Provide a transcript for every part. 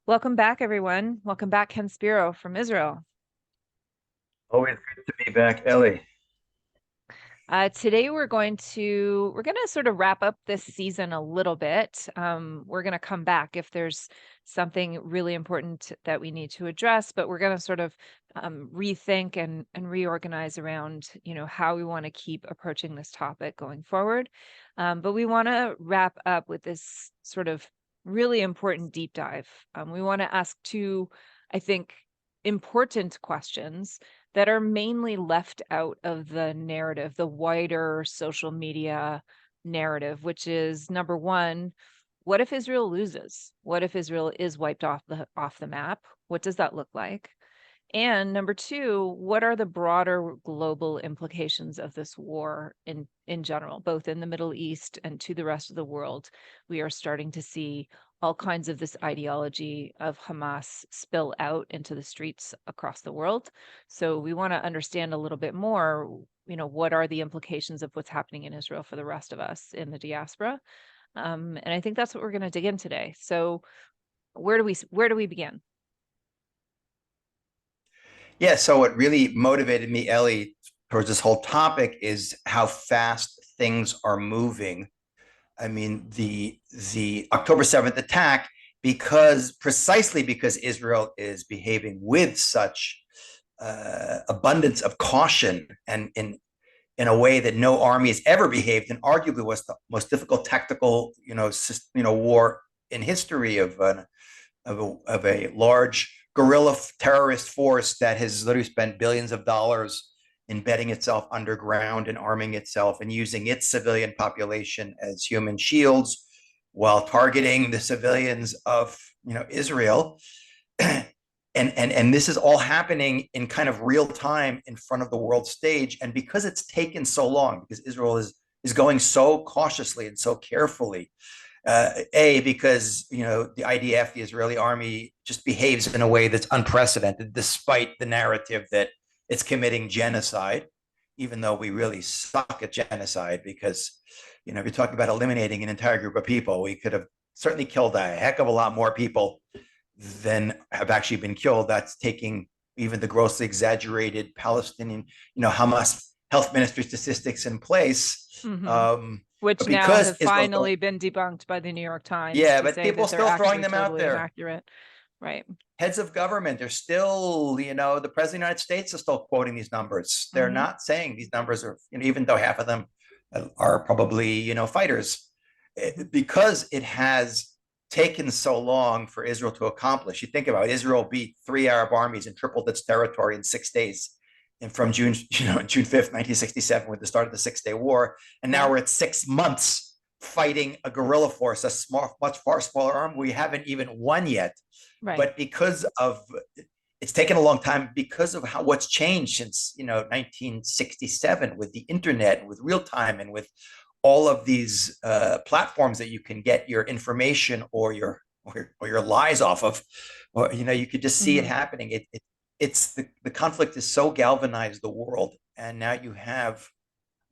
Welcome back, everyone. Welcome back, Ken Spiro from Israel. Always good to be back, Ellie. Today we're gonna sort of wrap up this season a little bit. We're gonna come back if there's something really important that we need to address, but we're gonna sort of rethink and reorganize around, how we want to keep approaching this topic going forward. But we want to wrap up with this sort of really important deep dive. We want to ask two, I think, important questions that are mainly left out of the narrative, the wider social media narrative, which is number one, what if Israel loses? What if Israel is wiped off the map? What does that look like? And number two, what are the broader global implications of this war in general, both in the Middle East and to the rest of the world? We are starting to see all kinds of this ideology of Hamas spill out into the streets across the world. So we want to understand a little bit more, what are the implications of what's happening in Israel for the rest of us in the diaspora? And I think that's what we're going to dig in today. So where do we begin? Yeah, so what really motivated me, Ellie, towards this whole topic is how fast things are moving. I mean, the October 7th attack, precisely because Israel is behaving with such abundance of caution and in a way that no army has ever behaved, and arguably was the most difficult tactical, war in history of a large guerrilla terrorist force that has literally spent billions of dollars embedding itself underground and arming itself and using its civilian population as human shields while targeting the civilians of Israel. And this is all happening in kind of real time in front of the world stage. And because it's taken so long, because Israel is going so cautiously and so carefully, because the IDF, the Israeli army, just behaves in a way that's unprecedented, despite the narrative that it's committing genocide, even though we really suck at genocide. Because if you're talking about eliminating an entire group of people, we could have certainly killed a heck of a lot more people than have actually been killed. That's taking even the grossly exaggerated Palestinian, Hamas health ministry statistics in place. Mm-hmm. Which But now because have Israel's finally been debunked by the New York Times yeah, to but say people that are they're still throwing actually them out totally there. inaccurate. Right. Heads of government, they're still, the president of the United States is still quoting these numbers. They're Mm-hmm. not saying these numbers are, even though half of them are probably, fighters, because it has taken so long for Israel to accomplish. You think about it, Israel beat three Arab armies and tripled its territory in 6 days. And from June 5th, 1967, with the start of the Six-Day War. And now Yeah. we're at 6 months fighting a guerrilla force, a small, much far smaller arm we haven't even won yet. Right. But because of it's taken a long time because of what's changed since 1967 with the internet, with real time, and with all of these platforms that you can get your information or your lies off of, or you could just see it Mm-hmm. happening. It's the conflict has so galvanized the world, and now you have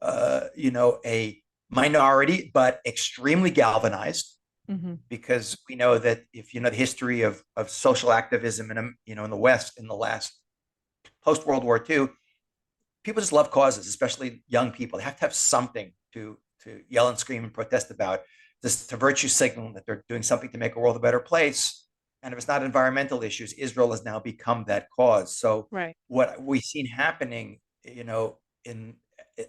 a minority but extremely galvanized, Mm-hmm. because we know that if you know the history of social activism in the West in the last post World War II, people just love causes, especially young people. They have to have something to yell and scream and protest about, just to virtue signal that they're doing something to make a world a better place. And if it's not environmental issues, Israel has now become that cause. So Right. what we've seen happening, in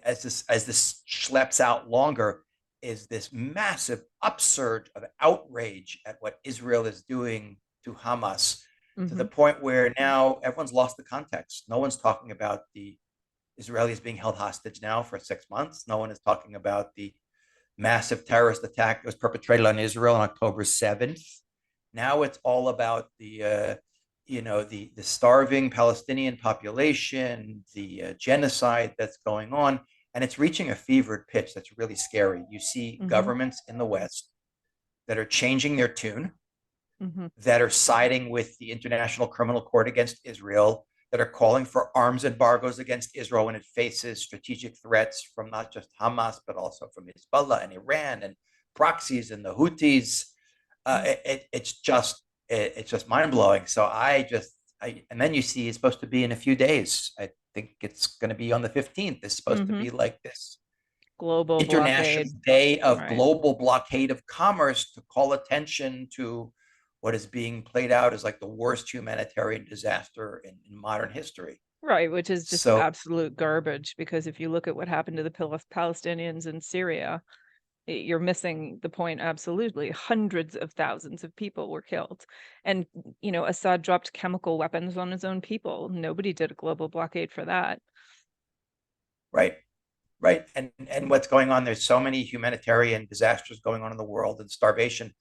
as this schleps out longer, is this massive upsurge of outrage at what Israel is doing to Hamas, to Mm-hmm. the point where now everyone's lost the context. No one's talking about the Israelis being held hostage now for 6 months. No one is talking about the massive terrorist attack that was perpetrated on Israel on October 7th. Now it's all about the starving Palestinian population, the genocide that's going on, and it's reaching a fevered pitch that's really scary. You see Mm-hmm. governments in the West that are changing their tune, Mm-hmm. that are siding with the International Criminal Court against Israel, that are calling for arms embargoes against Israel when it faces strategic threats from not just Hamas, but also from Hezbollah and Iran and proxies and the Houthis. It's just it's just mind blowing. So and then you see it's supposed to be in a few days. I think it's going to be on the 15th. It's supposed to Hmm. be like this Global International blockade. Day of Right. Global Blockade of Commerce to call attention to what is being played out as like the worst humanitarian disaster in modern history. Right, which is just So, absolute garbage because if you look at what happened to the Palestinians in Syria, you're missing the point absolutely. Hundreds of thousands of people were killed. And, Assad dropped chemical weapons on his own people. Nobody did a global blockade for that. right, right. And what's going on, there's so many humanitarian disasters going on in the world and starvation,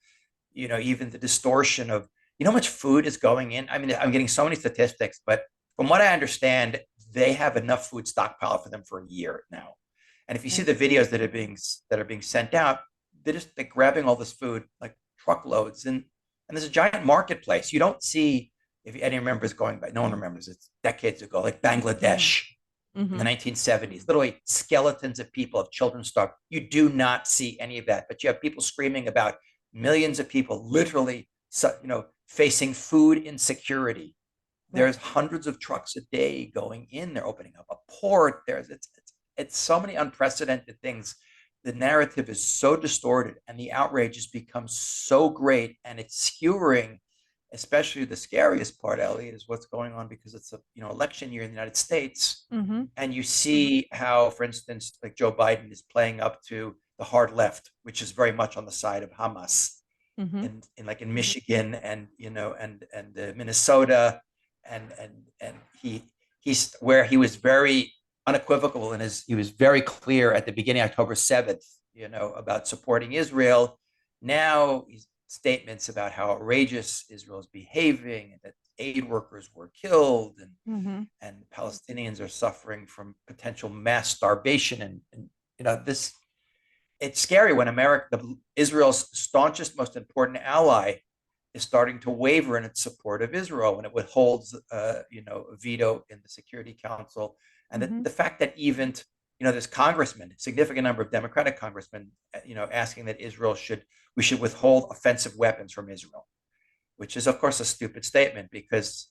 even the distortion of, how much food is going in. I mean, I'm getting so many statistics, but from what I understand, they have enough food stockpile for them for a year now. And if you see Right. the videos that are being sent out, they're just like grabbing all this food like truckloads, and there's a giant marketplace. You don't see, if any remembers going back, no one remembers, it's decades ago, like Hmm. Bangladesh in the Hmm. 1970s, literally skeletons of people, of children starved. You do not see any of that, but you have people screaming about millions of people literally, facing food insecurity. Right. There's hundreds of trucks a day going in. They're opening up a port. It's so many unprecedented things. The narrative is so distorted, and the outrage has become so great, and it's skewering. Especially the scariest part, Ellie, is what's going on because it's a election year in the United States, Hmm. and you see how, for instance, like Joe Biden is playing up to the hard left, which is very much on the side of Hamas Hmm. in like in Michigan and and Minnesota, and he's where he was very unequivocal in his, he was very clear at the beginning October 7th, about supporting Israel. Now he's statements about how outrageous Israel is behaving and that aid workers were killed, Hmm. and Palestinians are suffering from potential mass starvation, and this, it's scary when America, Israel's staunchest, most important ally, is starting to waver in its support of Israel when it withholds, a veto in the Security Council, and Hmm. the fact that even, there's congressmen, a significant number of Democratic congressmen, asking that we should withhold offensive weapons from Israel, which is of course a stupid statement because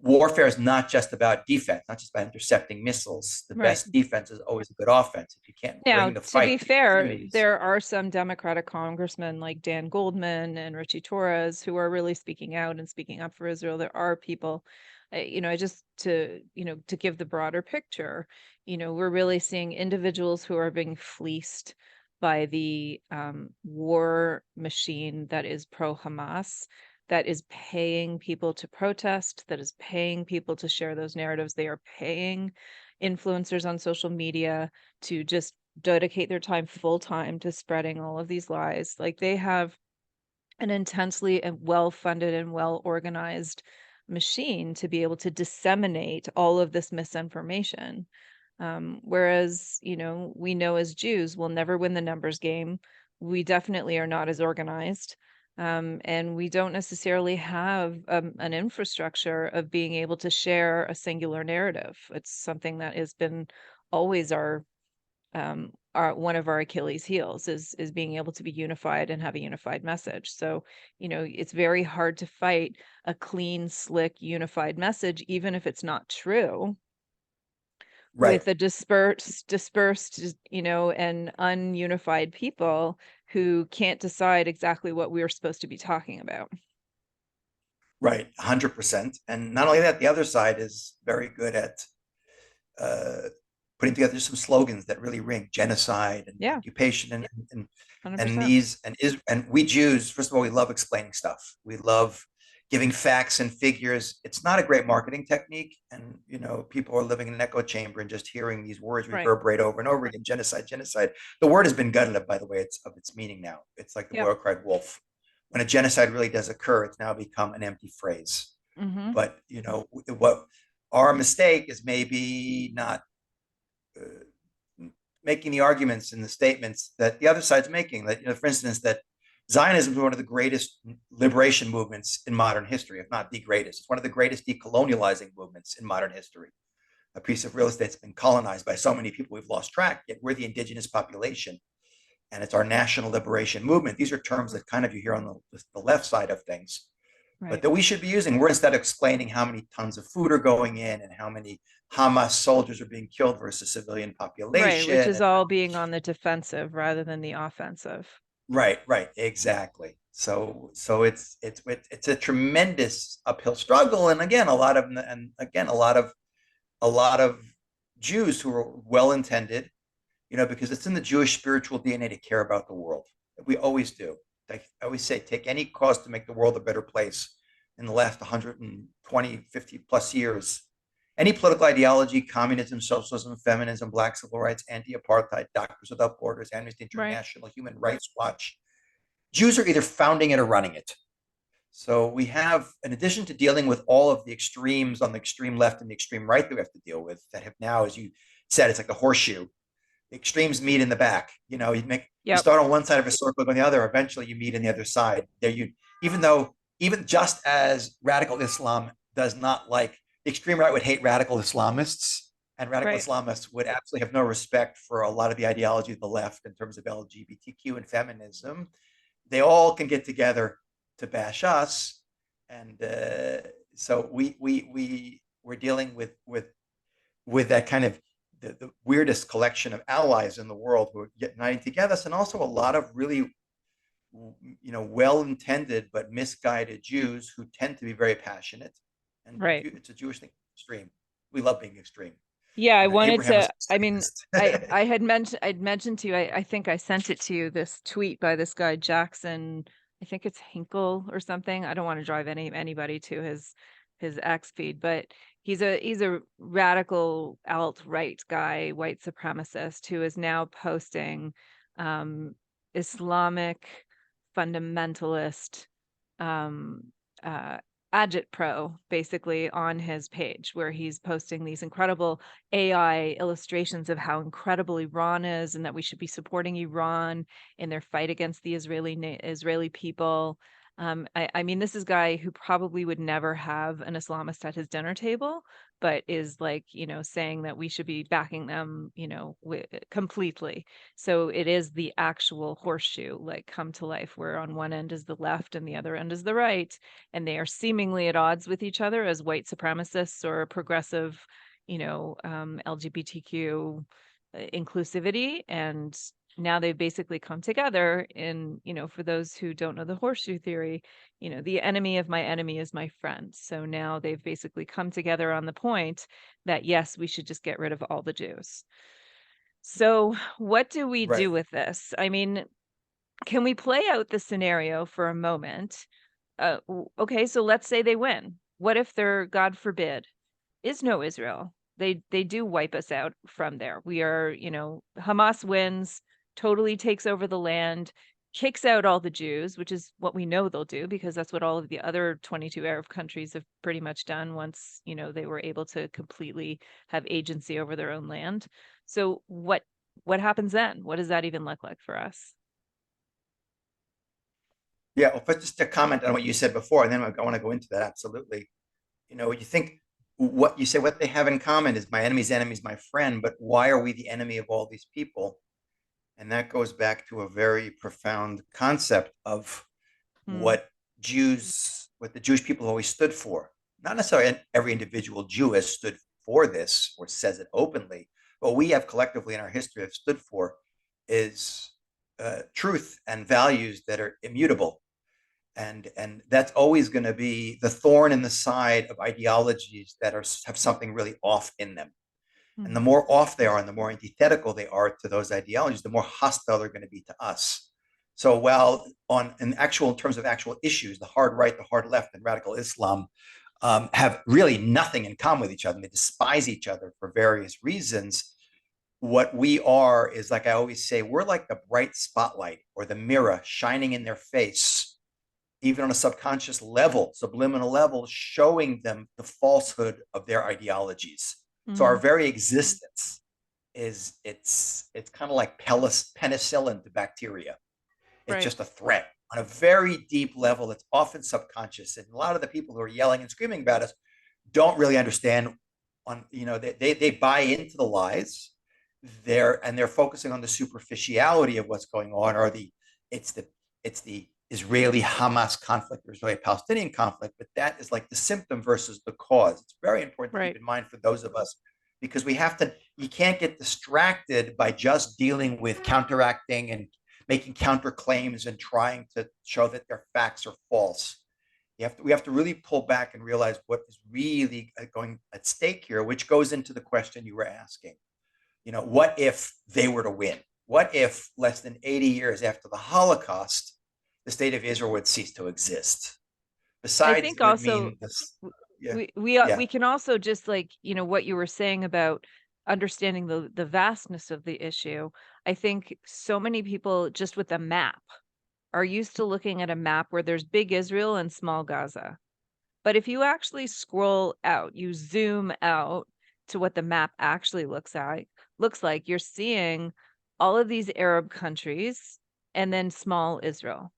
warfare is not just about defense, not just about intercepting missiles. The Right. best defense is always a good offense. If you can't Now, bring the to be fight to your fair, enemies, there are some Democratic congressmen like Dan Goldman and Richie Torres who are really speaking out and speaking up for Israel. There are people, just to give the broader picture, we're really seeing individuals who are being fleeced by the war machine that is pro-Hamas, that is paying people to protest, that is paying people to share those narratives. They are paying influencers on social media to just dedicate their time full time to spreading all of these lies. Like they have an intensely and well funded and well organized machine to be able to disseminate all of this misinformation. Whereas, we know as Jews, we'll never win the numbers game. We definitely are not as organized. And we don't necessarily have an infrastructure of being able to share a singular narrative. It's something that has been always our one of our Achilles heels is being able to be unified and have a unified message. So, it's very hard to fight a clean, slick, unified message, even if it's not true, right, with a dispersed, and ununified people who can't decide exactly what we're supposed to be talking about. right, 100%. And not only that, the other side is very good at uh, putting together some slogans that really ring: genocide and Yeah, occupation, and 100%. and we Jews, first of all, we love explaining stuff. We love giving facts and figures. It's not a great marketing technique, and people are living in an echo chamber and just hearing these words Right. reverberate over and over again: genocide, genocide. The word has been gutted, by the way, it's of its meaning now. It's like the Yep. boy who cried wolf. When a genocide really does occur, it's now become an empty phrase. Hmm. But what our mistake is maybe not making the arguments and the statements that the other side's making. That, for instance, that Zionism is one of the greatest liberation movements in modern history, if not the greatest. It's one of the greatest decolonializing movements in modern history. A piece of real estate's been colonized by so many people we've lost track, yet we're the indigenous population, and it's our national liberation movement. These are terms that kind of you hear on the left side of things. but Right. that we should be using. We're instead explaining how many tons of food are going in and how many Hamas soldiers are being killed versus civilian Right, which population. is And all being on the defensive rather than the offensive. right, exactly. So it's a tremendous uphill struggle, and again, a lot of Jews who are well intended, because it's in the Jewish spiritual DNA to care about the world. We always do. I always say, take any cause to make the world a better place. In the last 120, 50 plus years, any political ideology, communism, socialism, feminism, black civil rights, anti-apartheid, Doctors Without Borders, Amnesty Right. International, Human Rights Watch, Jews are either founding it or running it. So we have, in addition to dealing with all of the extremes on the extreme left and the extreme right that we have to deal with, that have now, as you said, it's like a horseshoe. The extremes meet in the back. You Yep. start on one side of a circle, go on the other. Eventually, you meet on the other side. Even just as radical Islam does not like, the extreme right would hate radical Islamists, and radical Right. Islamists would absolutely have no respect for a lot of the ideology of the left in terms of LGBTQ and feminism. They all can get together to bash us, and so we're dealing with that kind of the weirdest collection of allies in the world who are uniting together, and also a lot of really well-intended but misguided Jews who tend to be very passionate, and Right. it's a Jewish thing. Extreme. We love being extreme. Yeah, I wanted Abraham was to, I a mean, scientist. I'd mentioned to you, I think I sent it to you, this tweet by this guy Jackson, I think it's Hinkle or something. I don't want to drive anybody to his X feed, but he's a radical alt-right guy, white supremacist who is now posting um Islamic fundamentalist um uh agitpro basically on his page, where he's posting these incredible AI illustrations of how incredible Iran is and that we should be supporting Iran in their fight against the Israeli people. I mean, this is a guy who probably would never have an Islamist at his dinner table, but is like, saying that we should be backing them, completely. So it is the actual horseshoe, like, come to life, where on one end is the left and the other end is the right, and they are seemingly at odds with each other as white supremacists or progressive, LGBTQ inclusivity. And now they've basically come together in, for those who don't know the horseshoe theory, the enemy of my enemy is my friend. So now they've basically come together on the point that, yes, we should just get rid of all the Jews. So what do we Right. do with this? I mean, can we play out the scenario for a moment? Okay, so let's say they win. What if there, God forbid, is no Israel? They do wipe us out from there. We are, Hamas wins, totally takes over the land, kicks out all the Jews, which is what we know they'll do, because that's what all of the other 22 Arab countries have pretty much done once, they were able to completely have agency over their own land. So what happens then? What does that even look like for us? Yeah, well, but just to comment on what you said before, and then I want to go into that. Absolutely. You think what you say, what they have in common is my enemy's enemy is my friend, but why are we the enemy of all these people? And that goes back to a very profound concept of Hmm. what the Jewish people always stood for. Not necessarily every individual Jew has stood for this or says it openly, but we have collectively in our history have stood for is truth and values that are immutable, and that's always going to be the thorn in the side of ideologies that have something really off in them. And Hmm. the more off they are and the more antithetical they are to those ideologies, the more hostile they're going to be to us. So while in terms of actual issues, the hard right, the hard left, and radical Islam have really nothing in common with each other. They despise each other for various reasons. What we are is, like I always say, we're like the bright spotlight or the mirror shining in their face, even on a subconscious level, subliminal level, showing them the falsehood of their ideologies. So our Hmm. very existence it's kind of like penicillin to bacteria. It's Right. just a threat on a very deep level that's often subconscious. And a lot of the people who are yelling and screaming about us don't really understand they buy into the lies they're focusing on the superficiality of what's going on, or it's the Israeli-Hamas conflict or Israeli-Palestinian conflict, but that is like the symptom versus the cause. It's very important to keep Right. in mind for those of us, because you can't get distracted by just dealing with counteracting and making counterclaims and trying to show that their facts are false. We have to really pull back and realize what is really going at stake here, which goes into the question you were asking. What if they were to win? What if less than 80 years after the Holocaust, the state of Israel would cease to exist? I Besides, think it would also mean this. Yeah, we yeah, can also just like, what you were saying about understanding the vastness of the issue. I think so many people just with a map are used to looking at a map where there's big Israel and small Gaza. But if you actually scroll out, you zoom out to what the map actually looks like, you're seeing all of these Arab countries and then small Israel.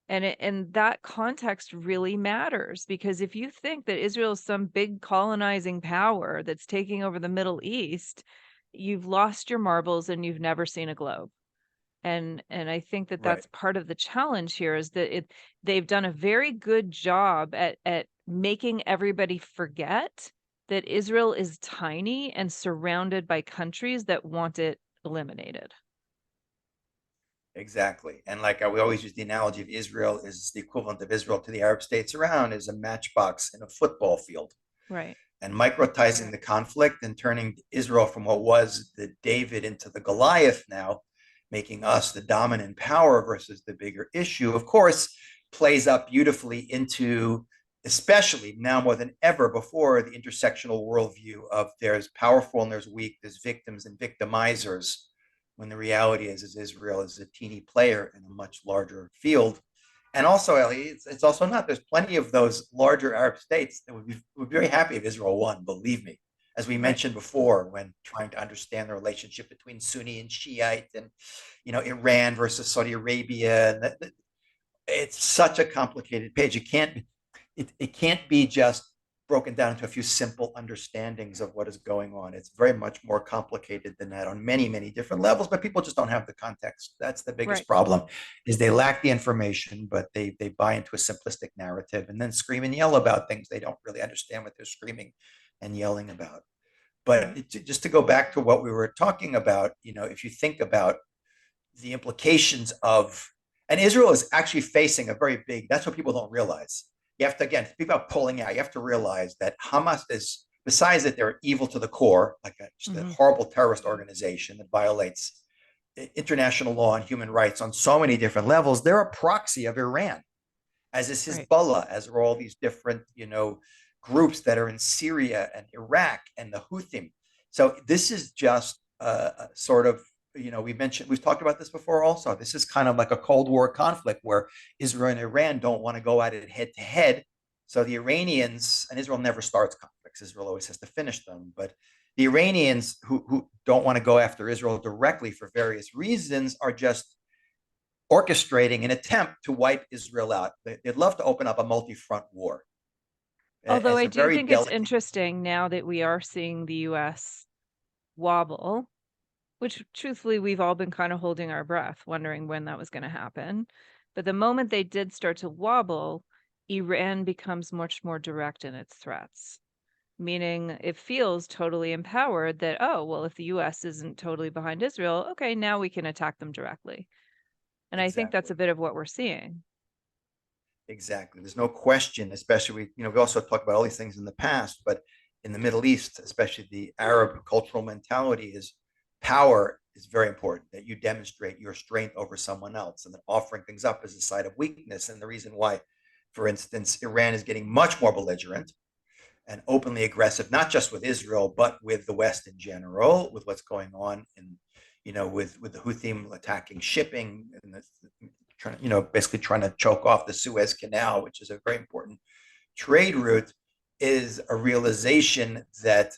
And that context really matters, because if you think that Israel is some big colonizing power that's taking over the Middle East, you've lost your marbles and you've never seen a globe. And I think that right. that's part of the challenge here, is that they've done a very good job at making everybody forget that Israel is tiny and surrounded by countries that want it eliminated. Exactly. And like we always use the analogy of Israel is the equivalent of Israel to the Arab states around is a matchbox in a football field. Right. And microtizing the conflict and turning Israel from what was the David into the Goliath now, making us the dominant power versus the bigger issue, of course, plays up beautifully into, especially now more than ever before, the intersectional worldview of there's powerful and there's weak, there's victims and victimizers, when the reality is Israel is a teeny player in a much larger field. And also, Ellie, it's also not. There's plenty of those larger Arab states that would be very happy if Israel won. Believe me, as we Right. mentioned before, when trying to understand the relationship between Sunni and Shiite, and Iran versus Saudi Arabia, and it's such a complicated page. It can't be just broken down into a few simple understandings of what is going on. It's very much more complicated than that on many, many different levels, but people just don't have the context. That's the Right. biggest problem, is they lack the information, but they buy into a simplistic narrative and then scream and yell about things they don't really understand what they're screaming and yelling about. But Right. just to go back to what we were talking about, if you think about the implications of, and Israel is actually facing a very big, that's what people don't realize. You have to, again, people are pulling out, you have to realize that Hamas is, besides that they're evil to the core, like just a Hmm. horrible terrorist organization that violates international law and human rights on so many different levels, they're a proxy of Iran, as is Right. Hezbollah, as are all these different, groups that are in Syria and Iraq and the Houthim. So this is just a sort of, we've talked about this before also. This is kind of like a Cold War conflict where Israel and Iran don't want to go at it head to head. So the Iranians, and Israel never starts conflicts, Israel always has to finish them. But the Iranians who don't want to go after Israel directly for various reasons are just orchestrating an attempt to wipe Israel out. They'd love to open up a multi-front war Although as I a do very think it's delicate. interesting now that we are seeing the US wobble, which truthfully we've all been kind of holding our breath, wondering when that was going to happen. But the moment they did start to wobble, Iran becomes much more direct in its threats, meaning it feels totally empowered that, oh, well, if the US isn't totally behind Israel, okay, now we can attack them directly. And I think that's Exactly. a bit of what we're seeing. Exactly. There's no question, especially, we also talked about all these things in the past, but in the Middle East, especially the Arab cultural mentality is power is very important, that you demonstrate your strength over someone else, and that offering things up is a sign of weakness. And the reason why, for instance, Iran is getting much more belligerent and openly aggressive, not just with Israel, but with the West in general, with what's going on in, with the Houthim attacking shipping and trying, basically trying to choke off the Suez Canal, which is a very important trade route, is a realization that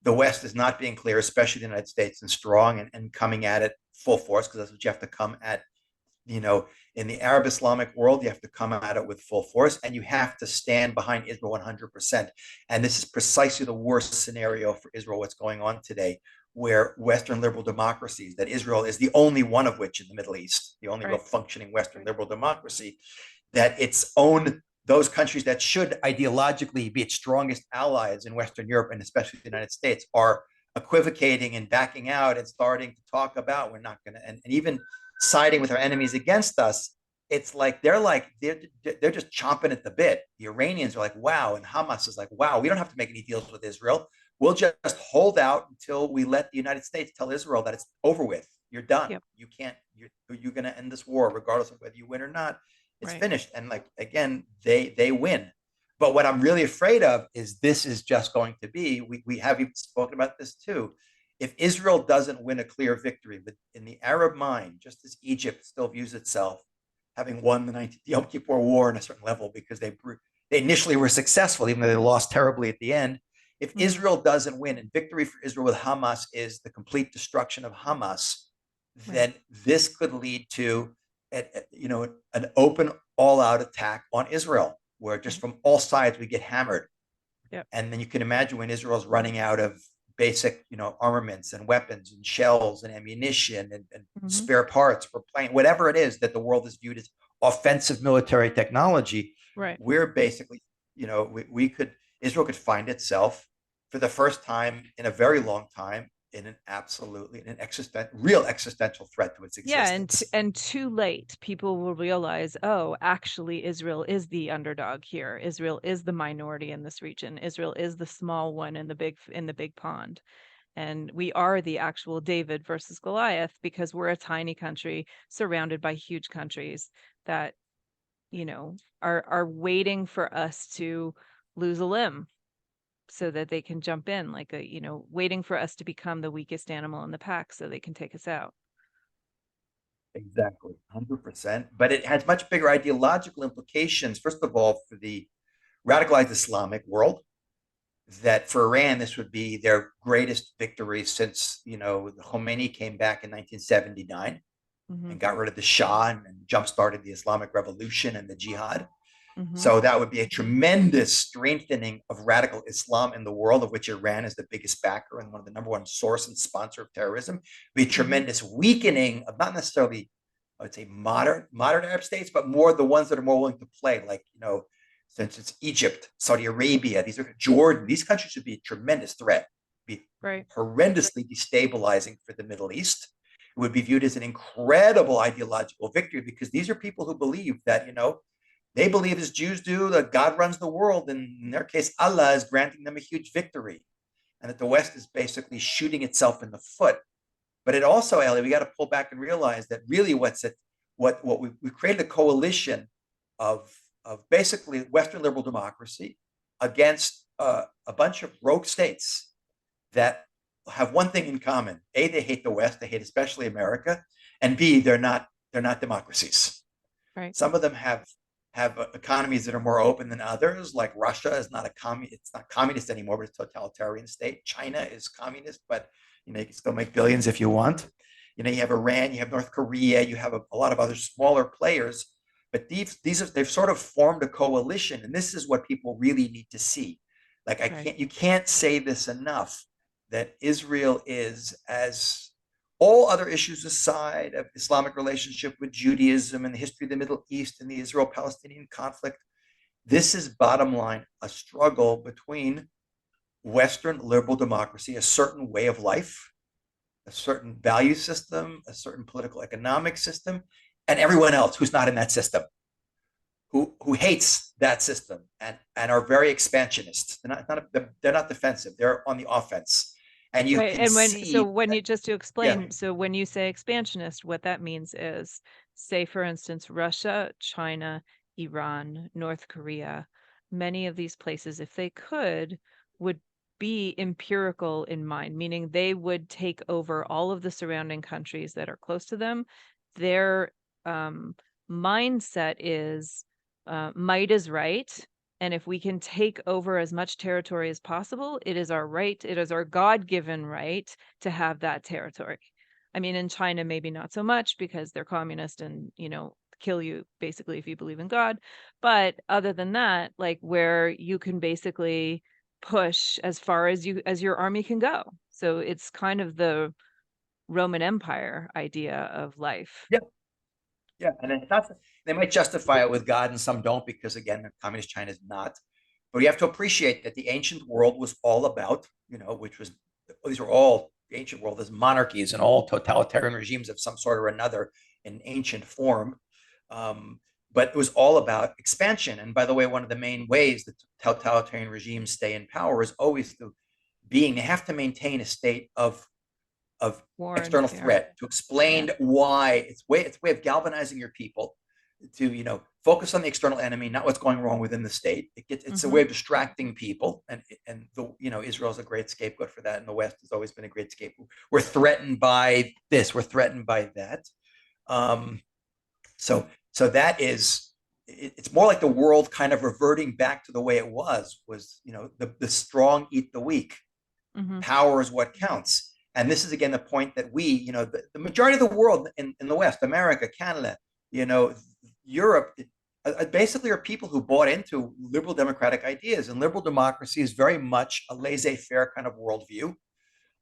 the West is not being clear, especially the United States, and strong and coming at it full force, because that's what you have to come at. In the Arab Islamic world, you have to come at it with full force, and you have to stand behind Israel 100%. And this is precisely the worst scenario for Israel, what's going on today, where Western liberal democracies, that Israel is the only one of which in the Middle East, the only real Right. functioning Western liberal democracy, that its own those countries that should ideologically be its strongest allies in Western Europe and especially the United States are equivocating and backing out and starting to talk about we're not going to, and even siding with our enemies against us. It's like they're just chomping at the bit. The Iranians are like, wow, and Hamas is like, wow, we don't have to make any deals with Israel. We'll just hold out until we let the United States tell Israel that it's over with. You're done. Yep. You can't. You're going to end this war, regardless of whether you win or not. It's Right. finished. And like again, they win. But what I'm really afraid of is this is just going to be. We have even spoken about this too. If Israel doesn't win a clear victory, but in the Arab mind, just as Egypt still views itself having won the Yom Kippur War on a certain level because they initially were successful, even though they lost terribly at the end. If Israel doesn't win, and victory for Israel with Hamas is the complete destruction of Hamas, then this could lead to an open all-out attack on Israel, where just from all sides we get hammered. Yep. And then you can imagine when Israel's running out of basic, armaments and weapons and shells and ammunition and spare parts for plane, whatever it is that the world is viewed as offensive military technology. Right. We're basically, Israel could find itself for the first time in a very long time in an real existential threat to its existence. Yeah, and too late, people will realize, oh, actually, Israel is the underdog here. Israel is the minority in this region. Israel is the small one in the big pond. And we are the actual David versus Goliath because we're a tiny country surrounded by huge countries that, are waiting for us to lose a limb so that they can jump in, like waiting for us to become the weakest animal in the pack so they can take us out. Exactly, 100%. But it has much bigger ideological implications. First of all, for the radicalized Islamic world, that for Iran, this would be their greatest victory since, Khomeini came back in 1979 and got rid of the Shah and jump started the Islamic Revolution and the jihad. So that would be a tremendous strengthening of radical Islam in the world, of which Iran is the biggest backer and one of the number one source and sponsor of terrorism. It would be a tremendous weakening of not necessarily, I would say, modern Arab states, but more the ones that are more willing to play, like, since it's Egypt, Saudi Arabia, these are Jordan, these countries would be a tremendous threat, be horrendously destabilizing for the Middle East. It would be viewed as an incredible ideological victory because these are people who believe that, they believe, as Jews do, that God runs the world, and in their case, Allah is granting them a huge victory, and that the West is basically shooting itself in the foot. But it also, Ellie, we got to pull back and realize that really what we created a coalition of basically Western liberal democracy against a bunch of rogue states that have one thing in common: A, they hate the West, they hate especially America, and B, they're not democracies. Right. Some of them have economies that are more open than others. Like Russia is not it's not communist anymore, but it's a totalitarian state. China is communist, but you can still make billions if you want. You have Iran, you have North Korea, you have a lot of other smaller players, but they've sort of formed a coalition, and this is what people really need to see. Like you can't say this enough, that Israel is, as all other issues aside of Islamic relationship with Judaism and the history of the Middle East and the Israel-Palestinian conflict, this is bottom line a struggle between Western liberal democracy, a certain way of life, a certain value system, a certain political economic system, and everyone else who's not in that system, who hates that system and are very expansionist. They're not defensive. They're on the offense. And you can see. When you just to explain, Yeah. so when you say expansionist, what that means is, say, for instance, Russia, China, Iran, North Korea, many of these places, if they could, would be empirical in mind, meaning they would take over all of the surrounding countries that are close to them. Their mindset is might is right. And if we can take over as much territory as possible, it is our right, it is our God-given right to have that territory. I mean, in China, maybe not so much because they're communist and, kill you basically if you believe in God. But other than that, like where you can basically push as far as your army can go. So it's kind of the Roman Empire idea of life. Yeah, yeah, and it's not, they might justify it with God, and some don't, because again, communist China is not. But you have to appreciate that the ancient world was all about, which was, these are all, the ancient world is monarchies and all totalitarian regimes of some sort or another in ancient form. Um, but it was all about expansion. And by the way, one of the main ways that totalitarian regimes stay in power is always through being, they have to maintain a state of War and external fear. threat to explain why. It's a way of galvanizing your people to focus on the external enemy, not what's going wrong within the state. It's a way of distracting people, and Israel is a great scapegoat for that, and the West has always been a great scapegoat. We're threatened by this, we're threatened by that. So that is, it's more like the world kind of reverting back to the way it was the strong eat the weak. Power is what counts. And this is again the point that the majority of the world in the West, America, Canada, Europe, basically are people who bought into liberal democratic ideas. And liberal democracy is very much a laissez-faire kind of worldview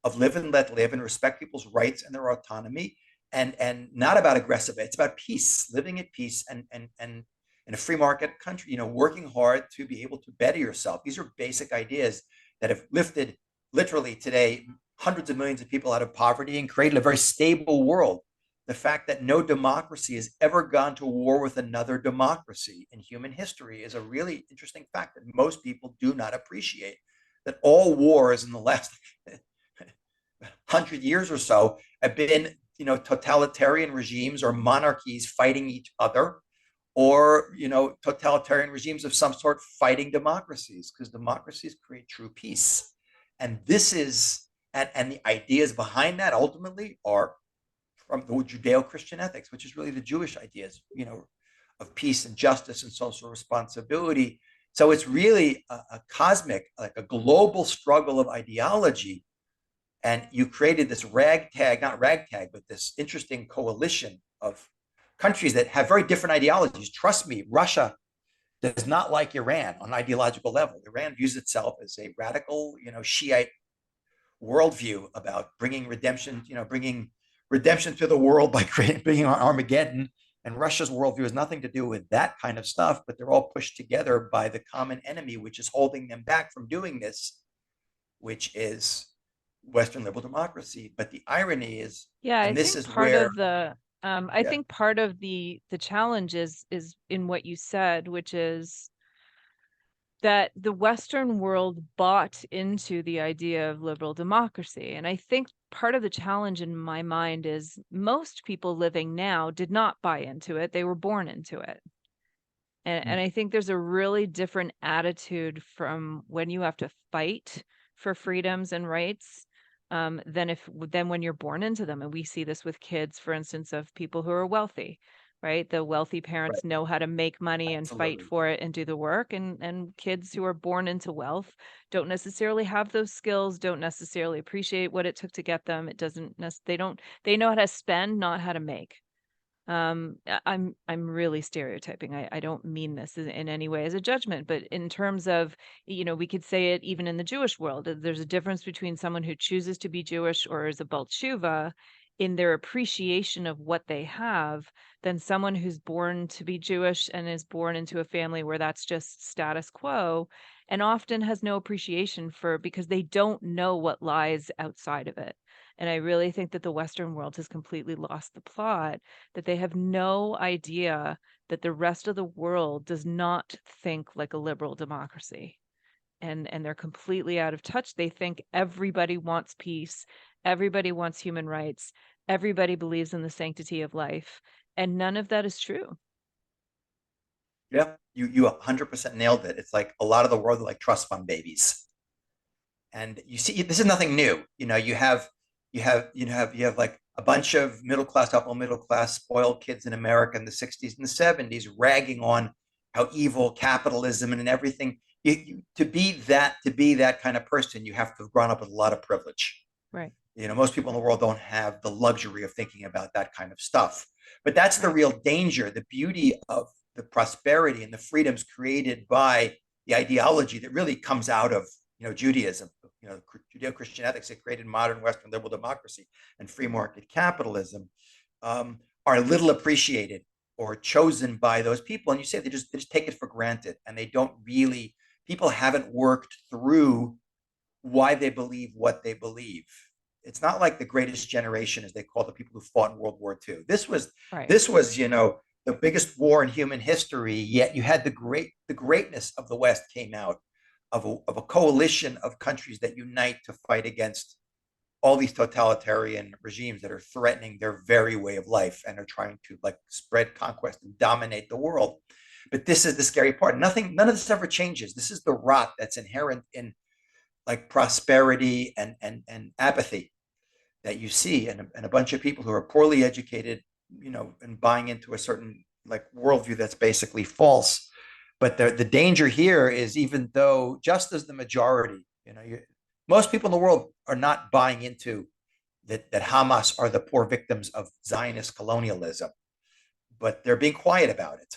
of live and let live and respect people's rights and their autonomy, and not about aggressive. It's about peace, living at peace, and in a free market country, working hard to be able to better yourself. These are basic ideas that have lifted literally today hundreds of millions of people out of poverty and created a very stable world. The fact that no democracy has ever gone to war with another democracy in human history is a really interesting fact that most people do not appreciate. That all wars in the last 100 years or so have been, totalitarian regimes or monarchies fighting each other, or, totalitarian regimes of some sort fighting democracies, because democracies create true peace. And this is, and the ideas behind that ultimately are from the Judeo-Christian ethics, which is really the Jewish ideas, of peace and justice and social responsibility. So it's really a cosmic, like a global struggle of ideology. And you created this not ragtag, but this interesting coalition of countries that have very different ideologies. Trust me, Russia does not like Iran on an ideological level. Iran views itself as a radical, Shiite worldview about bringing redemption to the world by bringing on Armageddon. And Russia's worldview has nothing to do with that kind of stuff, but they're all pushed together by the common enemy, which is holding them back from doing this, which is Western liberal democracy. But the irony is, I this think is part where of the I think part of the challenge is in what you said, which is that the Western world bought into the idea of liberal democracy. And I think part of the challenge in my mind is most people living now did not buy into it. They were born into it. And I think there's a really different attitude from when you have to fight for freedoms and rights than when you're born into them. And we see this with kids, for instance, of people who are wealthy, right? The wealthy parents know how to make money and fight for it and do the work. And kids who are born into wealth don't necessarily have those skills, don't necessarily appreciate what it took to get them. They know how to spend, not how to make. I'm really stereotyping. I don't mean this in any way as a judgment, but in terms of, we could say it even in the Jewish world. There's a difference between someone who chooses to be Jewish or is a Baal Teshuva in their appreciation of what they have than someone who's born to be Jewish and is born into a family where that's just status quo, and often has no appreciation because they don't know what lies outside of it. And I really think that the Western world has completely lost the plot, that they have no idea that the rest of the world does not think like a liberal democracy. And they're completely out of touch. They think everybody wants peace, everybody wants human rights, everybody believes in the sanctity of life, and none of that is true. Yeah, you 100% nailed it. It's like a lot of the world are like trust fund babies. And you see, this is nothing new. You have like a bunch of middle class, upper middle class, spoiled kids in America in the 60s and the 70s, ragging on how evil capitalism and everything. To be that kind of person, you have to have grown up with a lot of privilege. Right. Most people in the world don't have the luxury of thinking about that kind of stuff. But that's the real danger, the beauty of the prosperity and the freedoms created by the ideology that really comes out of Judaism, Judeo-Christian ethics that created modern Western liberal democracy and free market capitalism, are little appreciated or chosen by those people. And you say they just take it for granted, and they don't really. People haven't worked through why they believe what they believe. It's not like the greatest generation, as they call the people who fought in World War II. This was Right. this was the biggest war in human history. Yet you had the greatness of the West came out of a coalition of countries that unite to fight against all these totalitarian regimes that are threatening their very way of life and are trying to like spread conquest and dominate the world. But this is the scary part. None of this ever changes. This is the rot that's inherent in like prosperity and apathy that you see, and a bunch of people who are poorly educated, and buying into a certain like worldview that's basically false. But the danger here is, even though just as the majority, most people in the world are not buying into that Hamas are the poor victims of Zionist colonialism, but they're being quiet about it.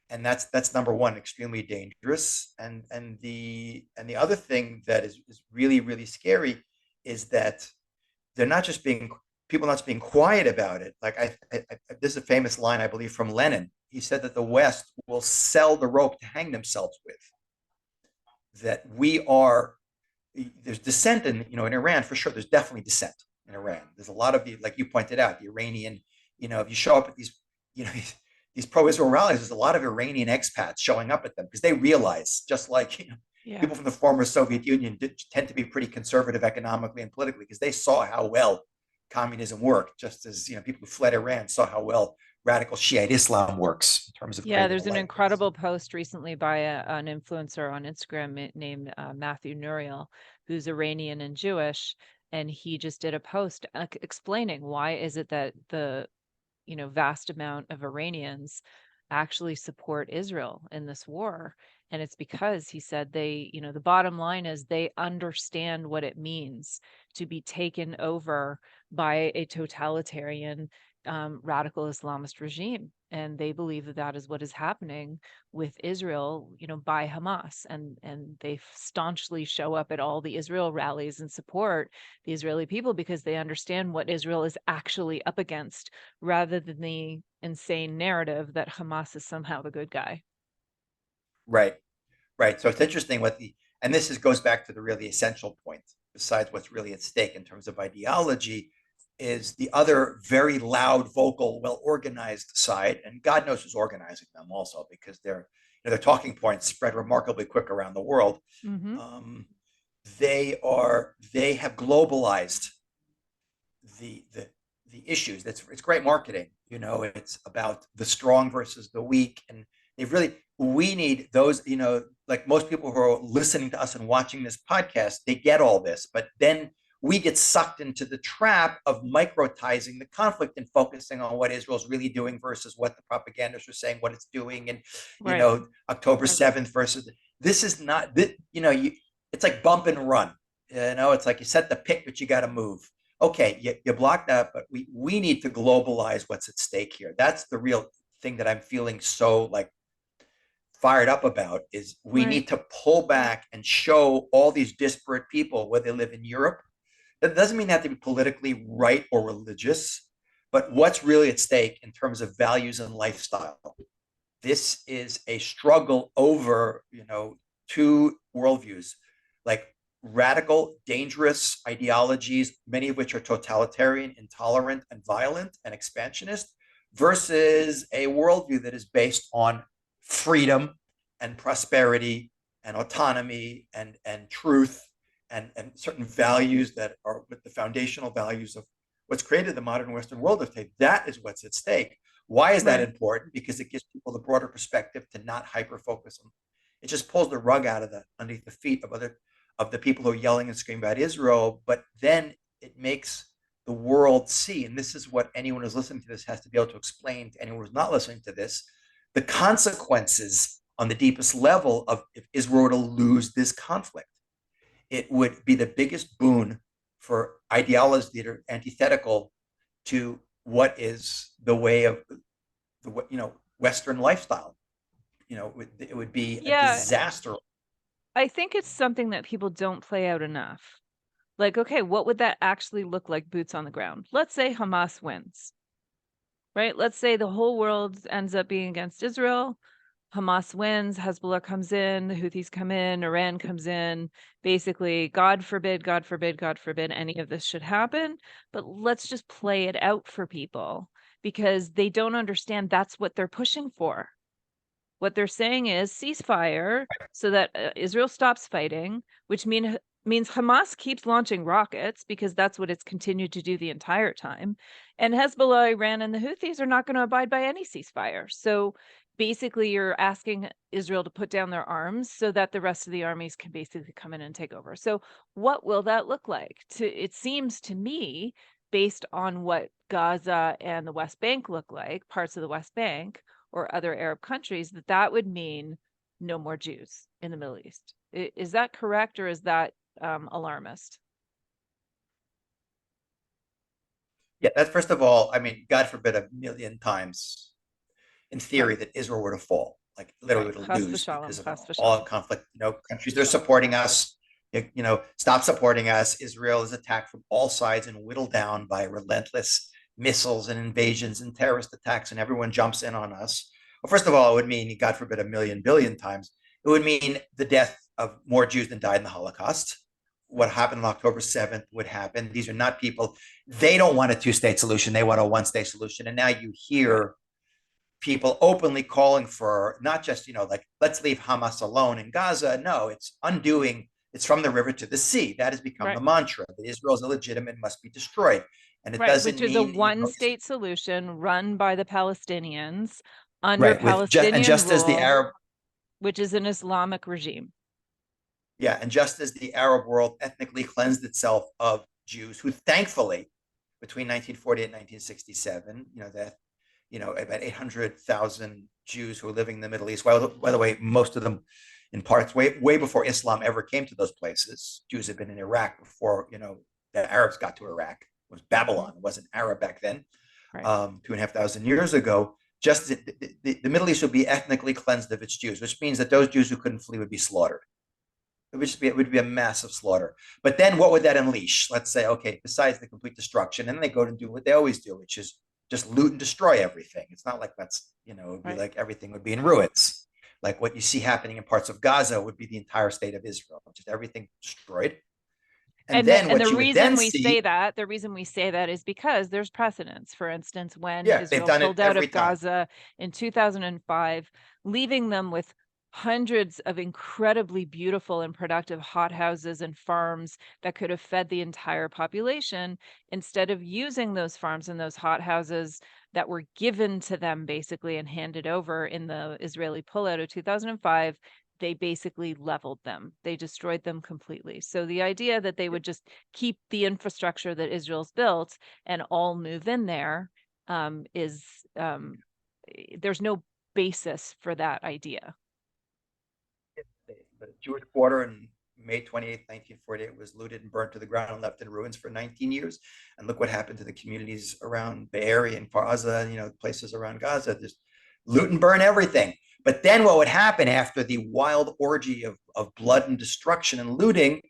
And that's number one, extremely dangerous. And the other thing that is really, really scary is that they're not just being people not just being quiet about it. Like this is a famous line, I believe, from Lenin. He said that the West will sell the rope to hang themselves with. That we are there's dissent in Iran for sure. There's definitely dissent in Iran. There's a lot of like you pointed out, the Iranian. If you show up at these you know these pro-Israel rallies, there's a lot of Iranian expats showing up at them because they realize, just like Yeah. people from the former Soviet Union tend to be pretty conservative economically and politically because they saw how well communism worked, just as people who fled Iran saw how well radical Shiite Islam works in terms of Yeah, creating there's a an light. incredible post recently by an influencer on Instagram named Matthew Nuriel, who's Iranian and Jewish, and he just did a post explaining why is it that the vast amount of Iranians actually support Israel in this war. And it's because he said the bottom line is they understand what it means to be taken over by a totalitarian radical Islamist regime. And they believe that that is what is happening with Israel, by Hamas. And they staunchly show up at all the Israel rallies and support the Israeli people because they understand what Israel is actually up against, rather than the insane narrative that Hamas is somehow the good guy. Right, right. So it's interesting and goes back to the really essential point, besides what's really at stake in terms of ideology, is the other very loud, vocal, well organized side. And God knows who's organizing them also, because their talking points spread remarkably quick around the world. Mm-hmm. They have globalized the issues. It's great marketing. It's about the strong versus the weak, and we need those. Like most people who are listening to us and watching this podcast, they get all this, but then we get sucked into the trap of microtizing the conflict and focusing on what Israel's really doing versus what the propagandists are saying what it's doing, and Right. October 7th versus this is not it's like bump and run. It's like you set the pick, but you got to move. Okay, you block that, but we need to globalize what's at stake here. That's the real thing that I'm feeling so like fired up about, is we Right. need to pull back and show all these disparate people, whether they live in Europe. That doesn't mean they have to be politically right or religious, but what's really at stake in terms of values and lifestyle. This is a struggle over, two worldviews, like radical, dangerous ideologies, many of which are totalitarian, intolerant, and violent and expansionist, versus a worldview that is based on freedom and prosperity and autonomy and truth and certain values that are with the foundational values of what's created the modern Western world of today. That is what's at stake. Why is that Right. important? Because it gives people the broader perspective to not hyper focus on. It just pulls the rug out of underneath the feet of the people who are yelling and screaming about Israel. But then it makes the world see, and this is what anyone who's listening to this has to be able to explain to anyone who's not listening to this, the consequences on the deepest level of if Israel were to lose this conflict. It would be the biggest boon for ideologies that are antithetical to what is the way of the Western lifestyle. It would be a Yeah. disaster. I think it's something that people don't play out enough. Like, okay, what would that actually look like, boots on the ground? Let's say Hamas wins, right? Let's say the whole world ends up being against Israel. Hamas wins, Hezbollah comes in, the Houthis come in, Iran comes in. Basically, God forbid, God forbid, God forbid any of this should happen. But let's just play it out for people because they don't understand that's what they're pushing for. What they're saying is ceasefire so that Israel stops fighting, which means Hamas keeps launching rockets because that's what it's continued to do the entire time. And Hezbollah, Iran, and the Houthis are not going to abide by any ceasefire. So basically, you're asking Israel to put down their arms so that the rest of the armies can basically come in and take over. So what will that look like? It seems to me, based on what Gaza and the West Bank look like, parts of the West Bank, or other Arab countries, that would mean no more Jews in the Middle East. Is that correct, or is that alarmist? Yeah, that's first of all, I mean, God forbid a million times in theory Right, that Israel were to fall, like literally right. would Chas lose v'shalom, because of chas all v'shalom. conflict, countries they're supporting us, stop supporting us. Israel is attacked from all sides and whittled down by relentless missiles and invasions and terrorist attacks, and everyone jumps in on us. Well, first of all, it would mean, God forbid, a million billion times. It would mean the death of more Jews than died in the Holocaust. What happened on October 7th would happen. These are not people, they don't want a two-state solution. They want a one-state solution. And now you Right, hear people openly calling for not just, like, let's leave Hamas alone in Gaza. No, it's undoing, it's from the river to the sea. That has become the right, mantra that Israel is illegitimate, must be destroyed. And it right. Which doesn't is a mean, one-state solution run by the Palestinians under right, with just, and Palestinian just as the rule, Arab, which is an Islamic regime. yeah, and just as the Arab world ethnically cleansed itself of Jews who thankfully between 1948 and 1967, that, about 800,000 Jews who were living in the Middle East. By the way, most of them in parts way before Islam ever came to those places. Jews had been in Iraq before, the Arabs got to Iraq. It was Mhm. Babylon. It wasn't Arab back then, Right. 2,500 years ago. Just the Middle East would be ethnically cleansed of its Jews, which means that those Jews who couldn't flee would be slaughtered. It would be a massive slaughter. But then what would that unleash? Let's say, okay, besides the complete destruction, and then they go to do what they always do, which is just loot and destroy everything. It's not like it would be Right. like everything would be in ruins. Like what you see happening in parts of Gaza would be the entire state of Israel, just everything destroyed. And And then the what you would then see, the reason we say that is because there's precedents. For instance, when yeah, they've Israel done it pulled out every of time. Gaza in 2005, leaving them with hundreds of incredibly beautiful and productive hothouses and farms that could have fed the entire population, instead of using those farms and those hothouses that were given to them basically and handed over in the Israeli pullout of 2005, they basically leveled them. They destroyed them completely. So the idea that they would just keep the infrastructure that Israel's built and all move in there, is there's no basis for that idea. The Jewish quarter in May 28th, 1948 was looted and burnt to the ground and left in ruins for 19 years. And look what happened to the communities around Be'eri and Gaza, places around Gaza. Just loot and burn everything. But then what would happen after the wild orgy of blood and destruction and looting?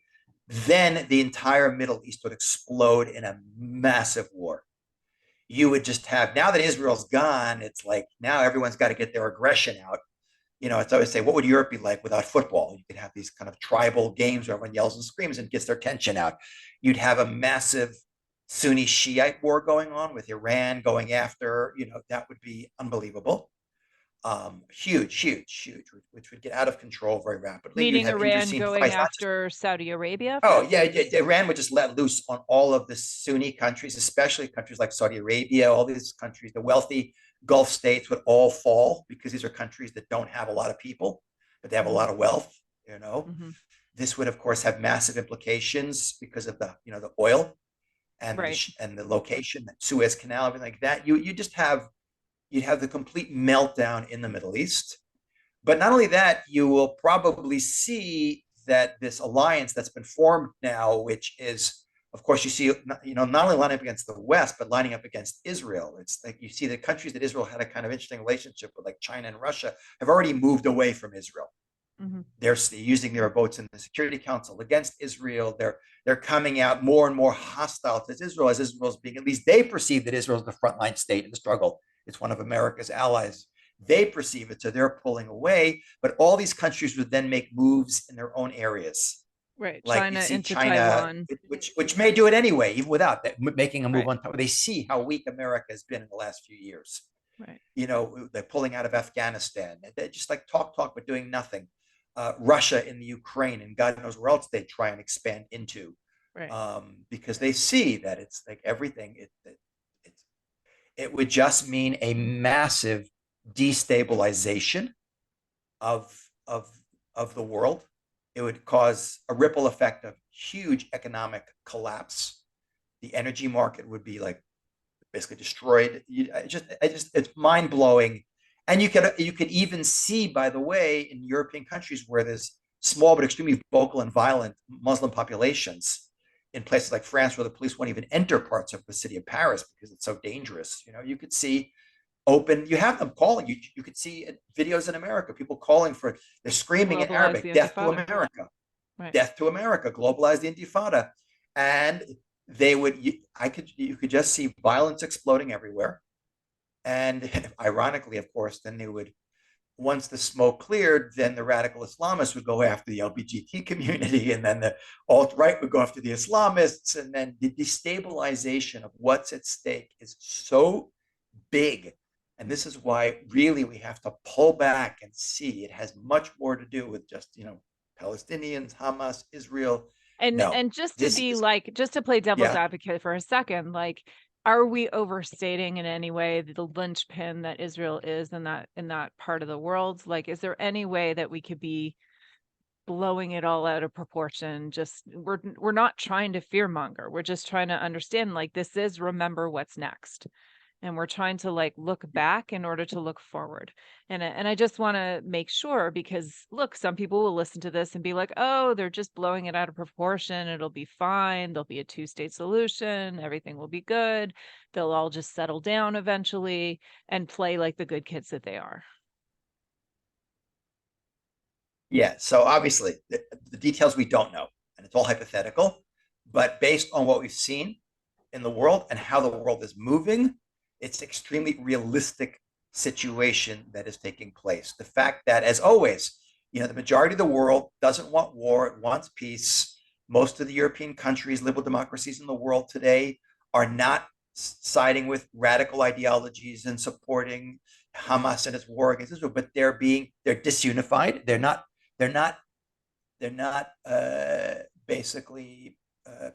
Then the entire Middle East would explode in a massive war. You would just have, now that Israel's gone, it's like now everyone's got to get their aggression out. It's always say, what would Europe be like without football? You could have these kind of tribal games where everyone yells and screams and gets their tension out. You'd have a massive Sunni Shiite war going on with Iran going after, that would be unbelievable. Huge, huge, huge, which would get out of control very rapidly. You'd Meaning have Iran internecine going fights, not just, after Saudi Arabia, for oh yeah, instance? Iran would just let loose on all of the Sunni countries, especially countries like Saudi Arabia. All these countries, the wealthy Gulf states, would all fall because these are countries that don't have a lot of people, but they have a Mm-hmm. lot of wealth. You know, Mm-hmm. this would of course have massive implications because of the oil and Right. the location, the Suez Canal, everything like that. You'd have the complete meltdown in the Middle East. But not only that, you will probably see that this alliance that's been formed now, which is, of course, you see, not only lining up against the West, but lining up against Israel. It's like you see the countries that Israel had a kind of interesting relationship with, like China and Russia, have already moved away from Israel. Mhm. They're using their votes in the Security Council against Israel. They're coming out more and more hostile to Israel, as Israel's being, at least they perceive that Israel is the frontline state in the struggle. It's one of America's allies. They perceive it, so they're pulling away. But all these countries would then make moves in their own areas. Right. Like you China see into China, Taiwan. which may do it anyway, even without that, making a move Right. on top. They see how weak America has been in the last few years. Right. They're pulling out of Afghanistan. They're just like talk, but doing nothing. Russia in the Ukraine, and God knows where else they try and expand into, Right. because they see that it's like everything. It would just mean a massive destabilization of of of the world. It would cause a ripple effect of huge economic collapse. The energy market would be like basically destroyed. It's mind blowing. And you could even see, by the way, in European countries where there's small but extremely vocal and violent Muslim populations, in places like France, where the police won't even enter parts of the city of Paris because it's so dangerous. You could see open. You have them calling. You could see videos in America, people calling for. They're screaming in Globalize Arabic, the "Death to Intifada. America." Right. Death to America, globalize the Intifada. And they would, you could just see violence exploding everywhere. And ironically, of course, then they would, once the smoke cleared, then the radical Islamists would go after the LGBT community, and then the alt right would go after the Islamists. And then the destabilization of what's at stake is so big. And this is why really we have to pull back and see it has much more to do with just, Palestinians, Hamas, Israel. No, And just to this be is, like, just to play devil's yeah. advocate for a second, like, are we overstating in any way the linchpin that Israel is in that part of the world? Like, is there any way that we could be blowing it all out of proportion? Just we're not trying to fearmonger. We're just trying to understand, like, this is remember what's next. And we're trying to like look back in order to look forward. And I just want to make sure, because look, some people will listen to this and be like, "Oh, they're just blowing it out of proportion. It'll be fine. There'll be a two-state solution. Everything will be good. They'll all just settle down eventually and play like the good kids that they are." Yeah. So obviously, the details we don't know, and it's all hypothetical. But based on what we've seen in the world and how the world is moving, it's extremely realistic situation that is taking place. The fact that, as always, the majority of the world doesn't want war; it wants peace. Most of the European countries, liberal democracies in the world today, are not siding with radical ideologies and supporting Hamas and its war against Israel, but they're disunified. They're not they're not basically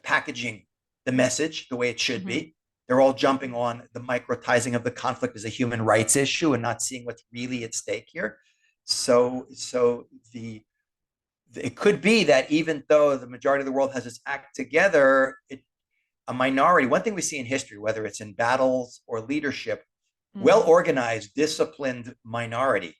packaging the message the way it should Mhm. be. They're all jumping on the microtizing of the conflict as a human rights issue and not seeing what's really at stake here. So it could be that even though the majority of the world has its act together, a minority. One thing we see in history, whether it's in battles or leadership, well Mhm. organized, disciplined minority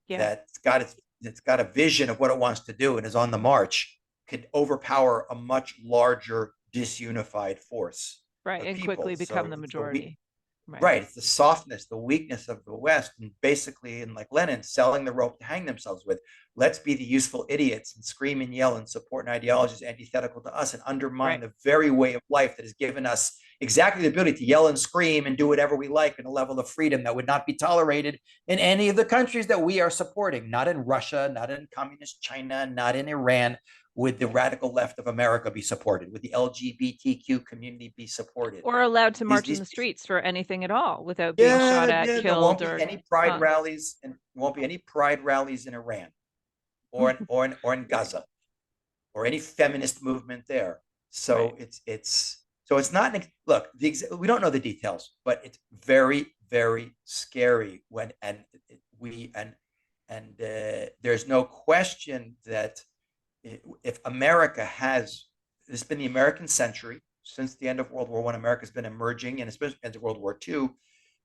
Yeah. that's got a vision of what it wants to do and is on the march could overpower a much larger disunified force Right. of And people. quickly become So the it's the weak, majority. Right. right? It's the softness, the weakness of the West, and basically, and like Lenin, selling the rope to hang themselves with. Let's be the useful idiots and scream and yell and support an ideology antithetical to us and undermine Right. the very way of life that has given us exactly the ability to yell and scream and do whatever we like in a level of freedom that would not be tolerated in any of the countries that we are supporting. Not in Russia, not in communist China, not in Iran. Would the Yeah. radical left of America be supported? Would the LGBTQ community be supported? Or allowed to These march in these the streets for anything at all without being shot yeah, at, yeah. There won't killed, be or any pride huh. rallies, and won't be any pride rallies in Iran or in Right. Gaza or any feminist movement there. Right. So it's not look. We don't know the details, but it's very very scary when and we and there's no question that if America has this has been the American century since the end of World War I. America's been emerging, and especially into World War II.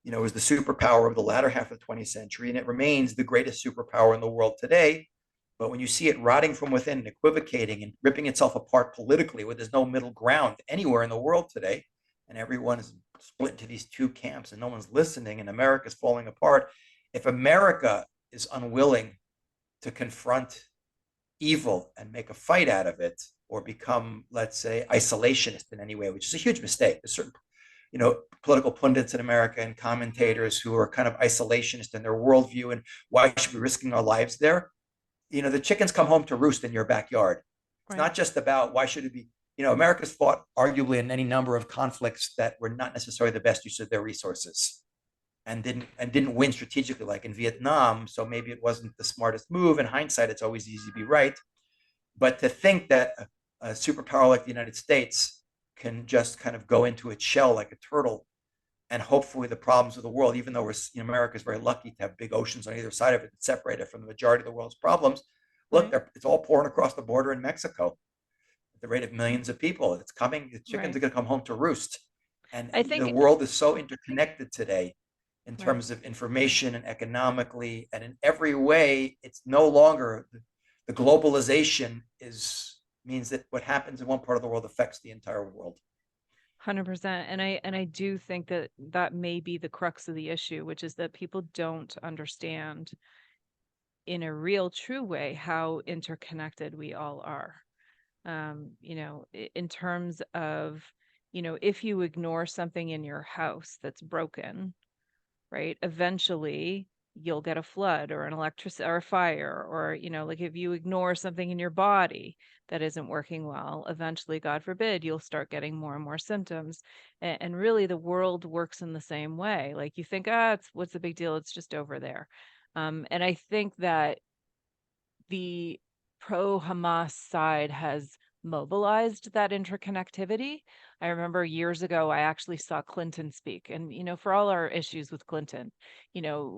It was the superpower of the latter half of the 20th century, and it remains the greatest superpower in the world today. But when you see it rotting from within and equivocating and ripping itself apart politically, where there's no middle ground anywhere in the world today, and everyone is split into these two camps and no one's listening, and America's falling apart. If America is unwilling to confront evil and make a fight out of it, or become, let's say, isolationist in any way, which is a huge mistake. There's certain, political pundits in America and commentators who are kind of isolationist in their worldview and why should we be risking our lives there? The chickens come home to roost in your backyard. It's Right. not just about why should it be, America's fought arguably in any number of conflicts that were not necessarily the best use of their resources and didn't win strategically, like in Vietnam. So maybe it wasn't the smartest move. In hindsight, it's always easy to be right. But to think that a superpower like the United States can just kind of go into its shell like a turtle, and hopefully the problems of the world, even though America is very lucky to have big oceans on either side of it that separate it from the majority of the world's problems. Look, Right. it's all pouring across the border in Mexico at the rate of millions of people. It's coming. The chickens Right. are going to come home to roost. And I the think, world is so interconnected today in right. terms of information and economically, and in every way. It's no longer the globalization is means that what happens in one part of the world affects the entire world. 100%. And I do think that that may be the crux of the issue, which is that people don't understand in a real true way how interconnected we all are. In terms of, if you ignore something in your house that's broken, right? Eventually you'll get a flood or an electricity or a fire, or, like if you ignore something in your body that isn't working well, eventually, God forbid, you'll start getting more and more symptoms. And really the world works in the same way. Like you think, what's the big deal? It's just over there. And I think that the pro Hamas side has mobilized that interconnectivity. I remember years ago, I actually saw Clinton speak. And, for all our issues with Clinton,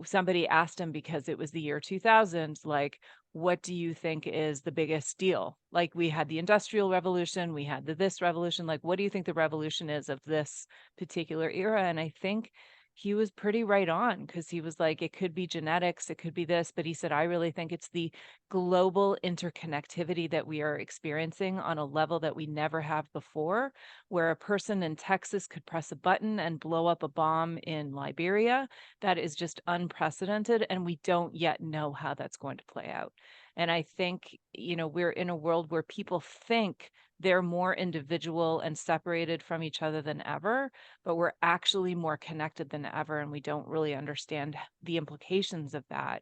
somebody asked him because it was the year 2000, like, what do you think is the biggest deal? Like, we had the Industrial Revolution, we had this revolution. Like, what do you think the revolution is of this particular era? And I think he was pretty right on, because he was like, it could be genetics, it could be this, but he said, I really think it's the global interconnectivity that we are experiencing on a level that we never have before, where a person in Texas could press a button and blow up a bomb in Liberia. That is just unprecedented, and we don't yet know how that's going to play out. And I think, we're in a world where people think they're more individual and separated from each other than ever, but we're actually more connected than ever, and we don't really understand the implications of that.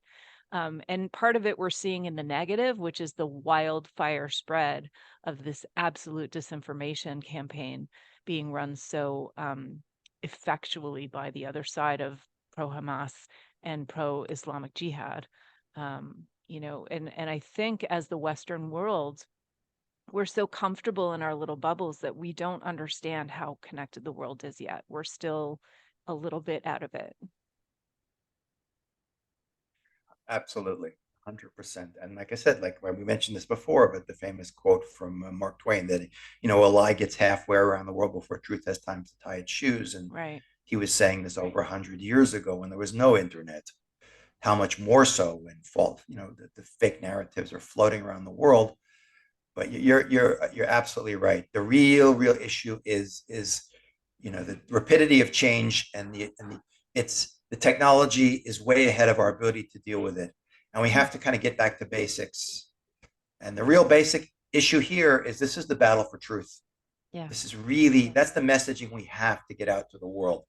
And part of it we're seeing in the negative, which is the wildfire spread of this absolute disinformation campaign being run so effectually by the other side of pro Hamas and pro Islamic Jihad. And I think as the Western world, we're so comfortable in our little bubbles that we don't understand how connected the world is yet. We're still a little bit out of it. Absolutely. 100%. And like I said, like when we mentioned this before, but the famous quote from Mark Twain that, a lie gets halfway around the world before truth has time to tie its shoes. And Right. he was saying this over 100 years ago when there was no internet. How much more so when the fake narratives are floating around the world. But you're absolutely right. The real issue is the rapidity of change, and the technology is way ahead of our ability to deal with it, and we have to kind of get back to basics. And the real basic issue here is this is the battle for truth. Yeah. That's the messaging we have to get out to the world.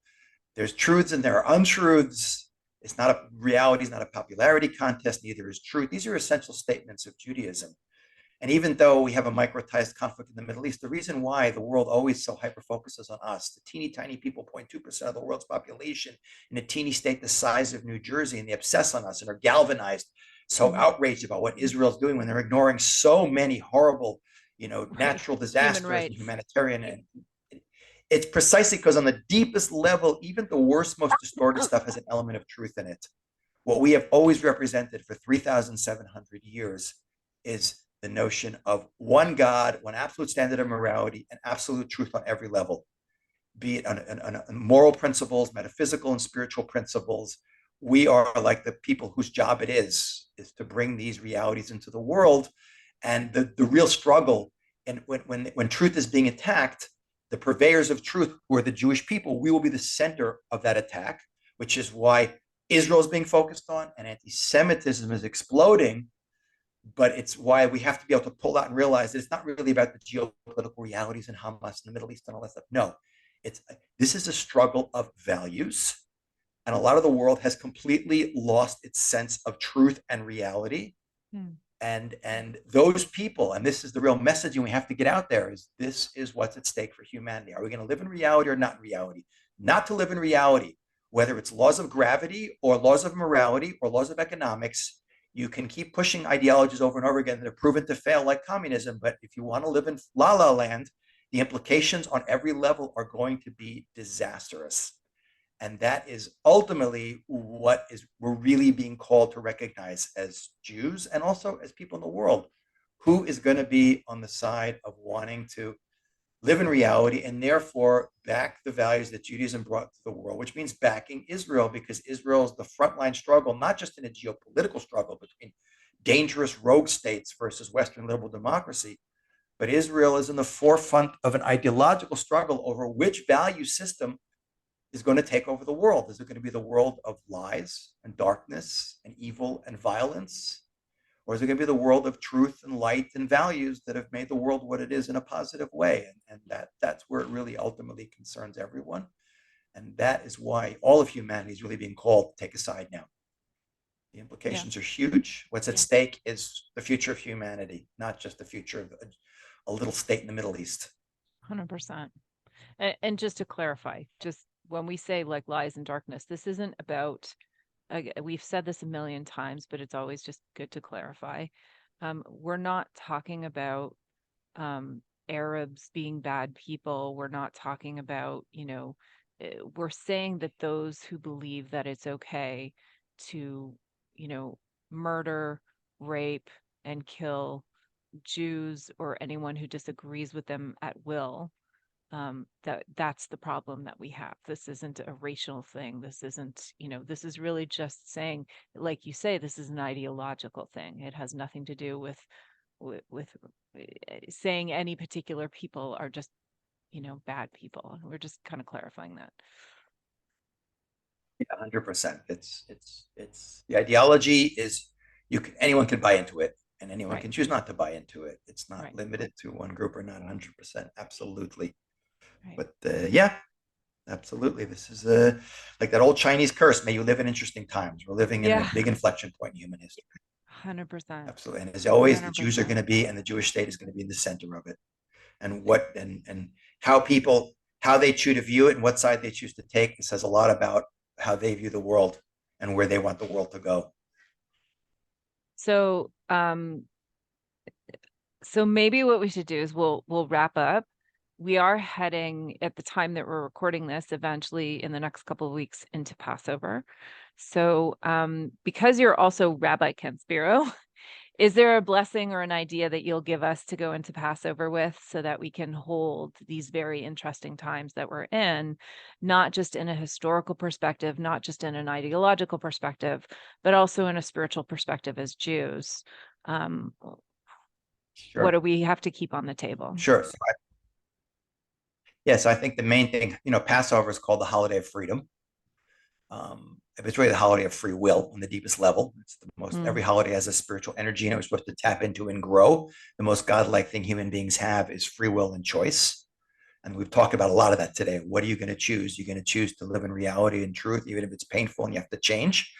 There's truths and there are untruths. It's not a reality, it's not a popularity contest, neither is truth. These are essential statements of Judaism. And even though we have a microtized conflict in the Middle East, the reason why the world always so hyper focuses on us, the teeny tiny people, 0.2% of the world's population in a teeny state the size of New Jersey, and they obsess on us and are galvanized, so outraged about what Israel's doing when they're ignoring so many horrible, Right. natural Human disasters and rights. humanitarian. And it's precisely because on the deepest level, even the worst, most distorted stuff has an element of truth in it. What we have always represented for 3,700 years is the notion of one God, one absolute standard of morality, and absolute truth on every level, be it on moral principles, metaphysical and spiritual principles. We are like the people whose job it is to bring these realities into the world. And the real struggle, and when truth is being attacked, the purveyors of truth, who are the Jewish people, we will be the center of that attack, which is why Israel is being focused on and anti-Semitism is exploding, but it's why we have to be able to pull out and realize that it's not really about the geopolitical realities in Hamas and the Middle East and all that stuff. No, it's this is a struggle of values, and a lot of the world has completely lost its sense of truth and reality. Hmm. And those people, and this is the real messaging we have to get out there, is this is what's at stake for humanity. Are we going to live in reality or not in reality? Not to live in reality, whether it's laws of gravity or laws of morality or laws of economics. You can keep pushing ideologies over and over again that have proven to fail, like communism. But if you want to live in la la land, the implications on every level are going to be disastrous. And that is ultimately what is we're really being called to recognize as Jews and also as people in the world. Who is going to be on the side of wanting to live in reality and therefore back the values that Judaism brought to the world, which means backing Israel, because Israel is the frontline struggle, not just in a geopolitical struggle between dangerous rogue states versus Western liberal democracy, but Israel is in the forefront of an ideological struggle over which value system is going to take over the world. Is it going to be the world of lies and darkness and evil and violence? Or is it going to be the world of truth and light and values that have made the world what it is in a positive way? And that's where it really ultimately concerns everyone. And that is why all of humanity is really being called to take a side now. The implications are huge. What's at stake is the future of humanity, not just the future of a little state in the Middle East. 100%. And just to clarify, just when we say like lies and darkness, this isn't about, we've said this a million times, but it's always just good to clarify. We're not talking about Arabs being bad people. We're not talking about, we're saying that those who believe that it's okay to, murder, rape, and kill Jews or anyone who disagrees with them at will, that's the problem that we have. This isn't a racial thing. This isn't, this is really just saying, like you say, this is an ideological thing. It has nothing to do with saying any particular people are just, bad people. We're just kind of clarifying that. 100%. It's the ideology is anyone can buy into it and anyone can choose not to buy into it. It's not limited to one group or not 100%. Absolutely. But yeah, absolutely. This is like that old Chinese curse. May you live in interesting times. We're living in a big inflection point in human history. 100%. Absolutely. And as always, 100%. The Jews are 100%. going to be, and the Jewish state is going to be in the center of it. And what and how people, how they choose to view it and what side they choose to take, it says a lot about how they view the world and where they want the world to go. So so maybe what we should do is we'll wrap up. We are heading, at the time that we're recording this, eventually in the next couple of weeks, into Passover. So because you're also Rabbi Ken Spiro, is there a blessing or an idea that you'll give us to go into Passover with so that we can hold these very interesting times that we're in, not just in a historical perspective, not just in an ideological perspective, but also in a spiritual perspective as Jews? Sure. What do we have to keep on the table? Sure. So I think the main thing, Passover is called the holiday of freedom. It's really the holiday of free will on the deepest level. It's the most, every holiday has a spiritual energy and we're supposed to tap into and grow. The most godlike thing human beings have is free will and choice. And we've talked about a lot of that today. What are you going to choose? You're going to choose to live in reality and truth, even if it's painful and you have to change.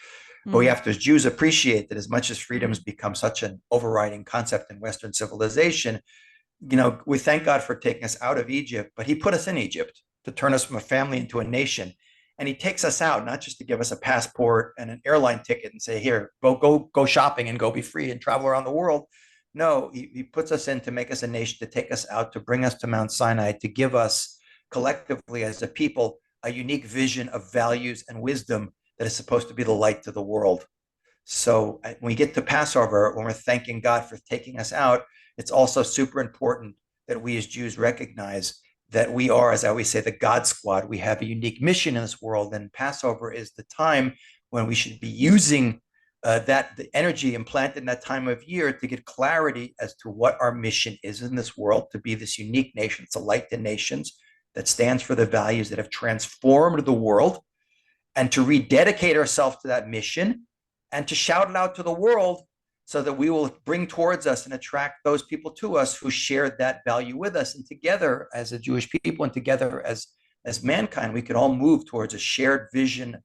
But we have to, as Jews, appreciate that as much as freedom has become such an overriding concept in Western civilization, we thank God for taking us out of Egypt, but he put us in Egypt to turn us from a family into a nation. And he takes us out, not just to give us a passport and an airline ticket and say, here, go shopping and go be free and travel around the world. No, he puts us in to make us a nation, to take us out, to bring us to Mount Sinai, to give us collectively as a people a unique vision of values and wisdom that is supposed to be the light to the world. So when we get to Passover, when we're thanking God for taking us out, it's also super important that we as Jews recognize that we are, as I always say, the God squad. We have a unique mission in this world, and Passover is the time when we should be using the energy implanted in that time of year to get clarity as to what our mission is in this world, to be this unique nation. It's a light to nations that stands for the values that have transformed the world, and to rededicate ourselves to that mission and to shout it out to the world so that we will bring towards us and attract those people to us who share that value with us. And together as a Jewish people and together as mankind, we can all move towards a shared vision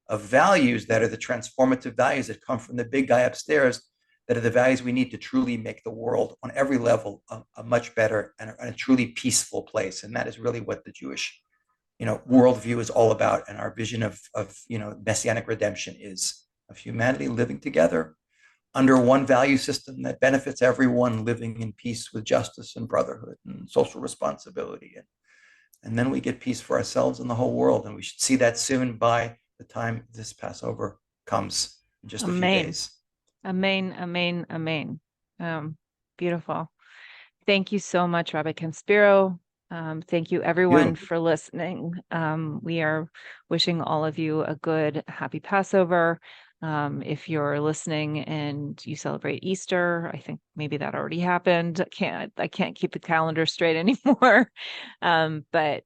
of values that are the transformative values that come from the big guy upstairs, that are the values we need to truly make the world on every level a much better and a truly peaceful place. And that is really what the Jewish, worldview is all about. And our vision of messianic redemption is of humanity living together under one value system that benefits everyone, living in peace with justice and brotherhood and social responsibility. And then we get peace for ourselves and the whole world. And we should see that soon by the time this Passover comes in just a few Amen. days. Amen, amen, amen. Beautiful. Thank you so much, Rabbi Ken Spiro. Thank you everyone for listening. We are wishing all of you a good, happy Passover. If you're listening and you celebrate Easter, I think maybe that already happened. I can't keep the calendar straight anymore. But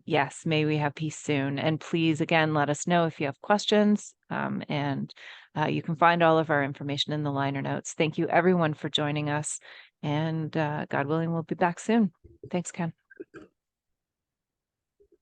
yes, may we have peace soon. And please, again, let us know if you have questions. And you can find all of our information in the liner notes. Thank you everyone for joining us. And God willing, we'll be back soon. Thanks, Ken.